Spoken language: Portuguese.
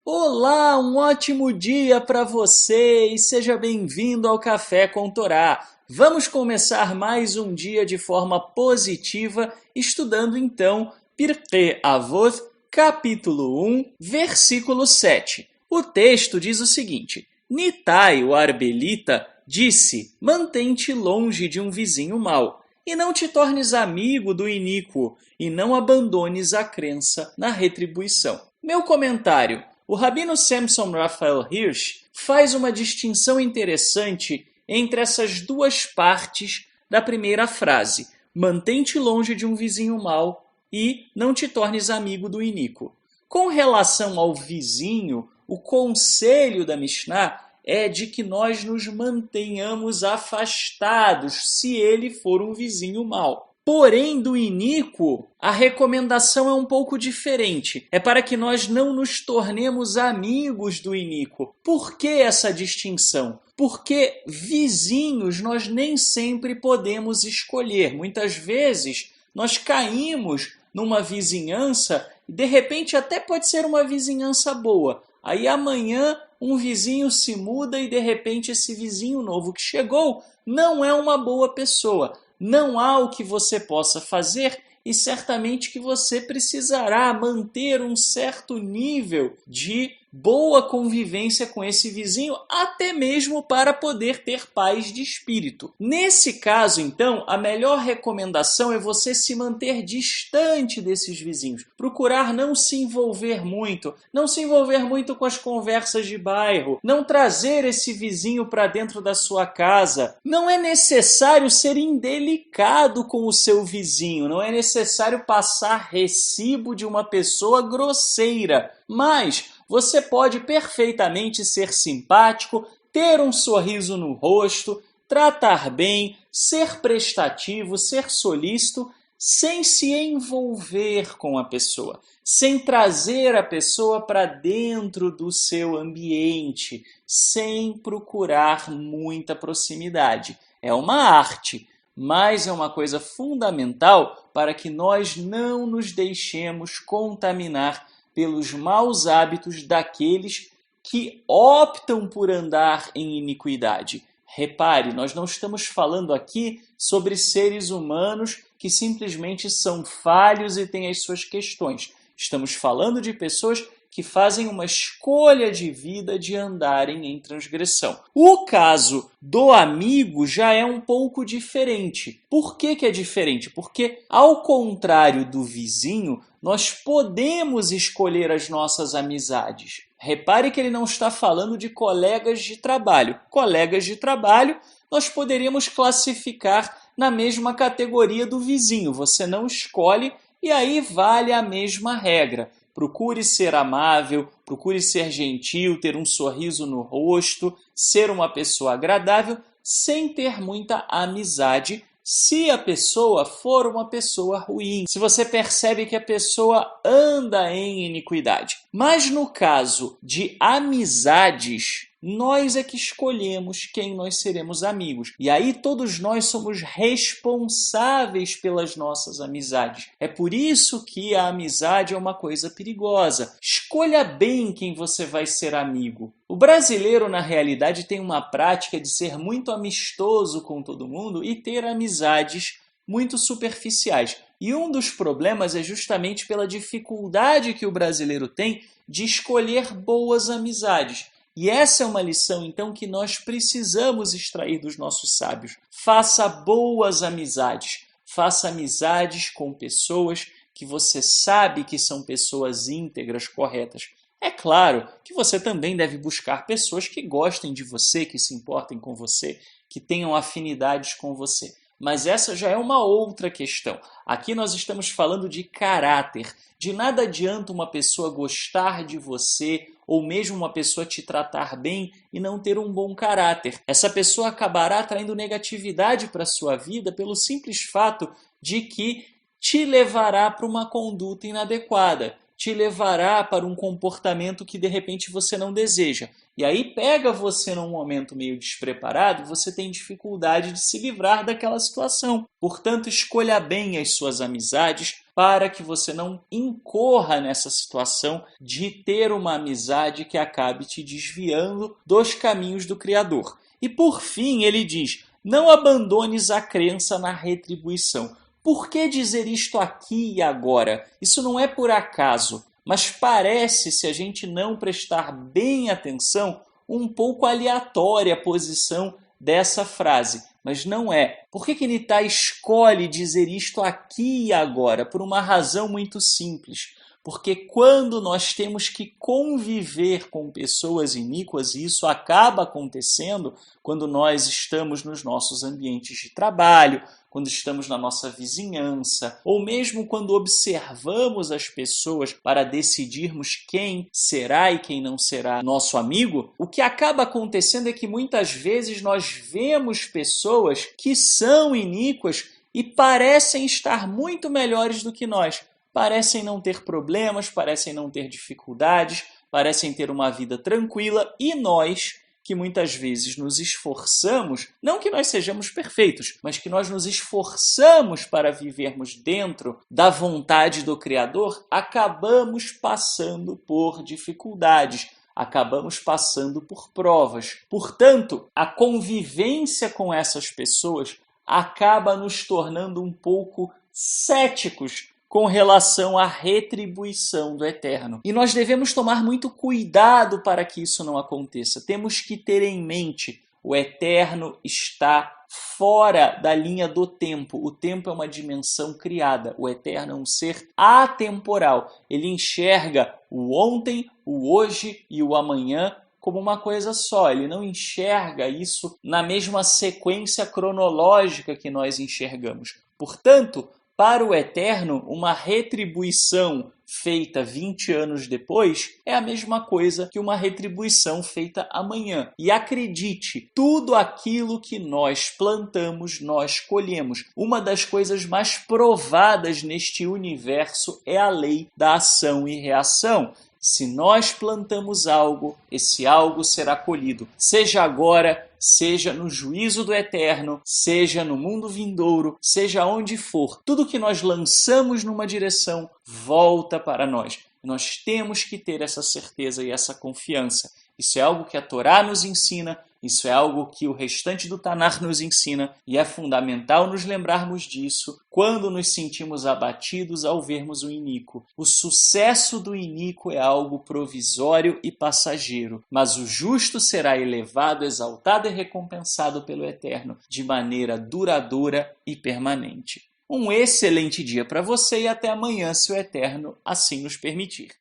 Olá, um ótimo dia para você e seja bem-vindo ao Café com Torá. Vamos começar mais um dia de forma positiva, estudando então Pirkei Avot, capítulo 1, versículo 7. O texto diz o seguinte: Nitai, o arbelita, disse: mantém-te longe de um vizinho mau, e não te tornes amigo do iníquo, e não abandones a crença na retribuição. Meu comentário: o rabino Samson Raphael Hirsch faz uma distinção interessante entre essas duas partes da primeira frase: mantém-te longe de um vizinho mau e não te tornes amigo do iníquo. Com relação ao vizinho, o conselho da Mishnah é de que nós nos mantenhamos afastados se ele for um vizinho mau. Porém, do iníquo, a recomendação é um pouco diferente. É para que nós não nos tornemos amigos do iníquo. Por que essa distinção? Porque vizinhos nós nem sempre podemos escolher. Muitas vezes nós caímos numa vizinhança e de repente até pode ser uma vizinhança boa. Aí amanhã um vizinho se muda e de repente esse vizinho novo que chegou não é uma boa pessoa. Não há o que você possa fazer e certamente que você precisará manter um certo nível de boa convivência com esse vizinho, até mesmo para poder ter paz de espírito. Nesse caso, então, a melhor recomendação é você se manter distante desses vizinhos. Procurar não se envolver muito com as conversas de bairro, não trazer esse vizinho para dentro da sua casa. Não é necessário ser indelicado com o seu vizinho, não é necessário passar recibo de uma pessoa grosseira, mas você pode perfeitamente ser simpático, ter um sorriso no rosto, tratar bem, ser prestativo, ser solícito, sem se envolver com a pessoa, sem trazer a pessoa para dentro do seu ambiente, sem procurar muita proximidade. É uma arte, mas é uma coisa fundamental para que nós não nos deixemos contaminar pelos maus hábitos daqueles que optam por andar em iniquidade. Repare, nós não estamos falando aqui sobre seres humanos que simplesmente são falhos e têm as suas questões. Estamos falando de pessoas que fazem uma escolha de vida de andarem em transgressão. O caso do amigo já é um pouco diferente. Por que é diferente? Porque, ao contrário do vizinho, nós podemos escolher as nossas amizades. Repare que ele não está falando de colegas de trabalho. Colegas de trabalho nós poderíamos classificar na mesma categoria do vizinho. Você não escolhe e aí vale a mesma regra. Procure ser amável, procure ser gentil, ter um sorriso no rosto, ser uma pessoa agradável, sem ter muita amizade, se a pessoa for uma pessoa ruim, se você percebe que a pessoa anda em iniquidade. Mas no caso de amizades, nós é que escolhemos quem nós seremos amigos. E aí todos nós somos responsáveis pelas nossas amizades. É por isso que a amizade é uma coisa perigosa. Escolha bem quem você vai ser amigo. O brasileiro, na realidade, tem uma prática de ser muito amistoso com todo mundo e ter amizades muito superficiais. E um dos problemas é justamente pela dificuldade que o brasileiro tem de escolher boas amizades. E essa é uma lição, então, que nós precisamos extrair dos nossos sábios. Faça boas amizades. Faça amizades com pessoas que você sabe que são pessoas íntegras, corretas. É claro que você também deve buscar pessoas que gostem de você, que se importem com você, que tenham afinidades com você. Mas essa já é uma outra questão. Aqui nós estamos falando de caráter. De nada adianta uma pessoa gostar de você ou mesmo uma pessoa te tratar bem e não ter um bom caráter. Essa pessoa acabará atraindo negatividade para a sua vida pelo simples fato de que te levará para uma conduta inadequada. te levará para um comportamento que de repente você não deseja. E aí pega você num momento meio despreparado, você tem dificuldade de se livrar daquela situação. Portanto, escolha bem as suas amizades para que você não incorra nessa situação de ter uma amizade que acabe te desviando dos caminhos do Criador. E por fim, ele diz: não abandones a crença na retribuição. Por que dizer isto aqui e agora? Isso não é por acaso, mas parece, se a gente não prestar bem atenção, um pouco aleatória a posição dessa frase. Mas não é. Por que Nitai escolhe dizer isto aqui e agora? Por uma razão muito simples. Porque quando nós temos que conviver com pessoas iníquas, e isso acaba acontecendo quando nós estamos nos nossos ambientes de trabalho, quando estamos na nossa vizinhança, ou mesmo quando observamos as pessoas para decidirmos quem será e quem não será nosso amigo, o que acaba acontecendo é que muitas vezes nós vemos pessoas que são iníquas e parecem estar muito melhores do que nós. Parecem não ter problemas, parecem não ter dificuldades, parecem ter uma vida tranquila e nós, que muitas vezes nos esforçamos, não que nós sejamos perfeitos, mas que nós nos esforçamos para vivermos dentro da vontade do Criador, acabamos passando por dificuldades, acabamos passando por provas. Portanto, a convivência com essas pessoas acaba nos tornando um pouco céticos com relação à retribuição do Eterno. E nós devemos tomar muito cuidado para que isso não aconteça. Temos que ter em mente: o Eterno está fora da linha do tempo. O tempo é uma dimensão criada. O Eterno é um ser atemporal. Ele enxerga o ontem, o hoje e o amanhã como uma coisa só. Ele não enxerga isso na mesma sequência cronológica que nós enxergamos. Portanto, para o Eterno, uma retribuição feita 20 anos depois é a mesma coisa que uma retribuição feita amanhã. E acredite, tudo aquilo que nós plantamos, nós colhemos. Uma das coisas mais provadas neste universo é a lei da ação e reação. Se nós plantamos algo, esse algo será colhido, seja agora, seja no juízo do Eterno, seja no mundo vindouro, seja onde for. Tudo que nós lançamos numa direção volta para nós. Nós temos que ter essa certeza e essa confiança. Isso é algo que a Torá nos ensina, isso é algo que o restante do Tanar nos ensina, e é fundamental nos lembrarmos disso quando nos sentimos abatidos ao vermos o iníquo. O sucesso do iníquo é algo provisório e passageiro, mas o justo será elevado, exaltado e recompensado pelo Eterno de maneira duradoura e permanente. Um excelente dia para você e até amanhã, se o Eterno assim nos permitir.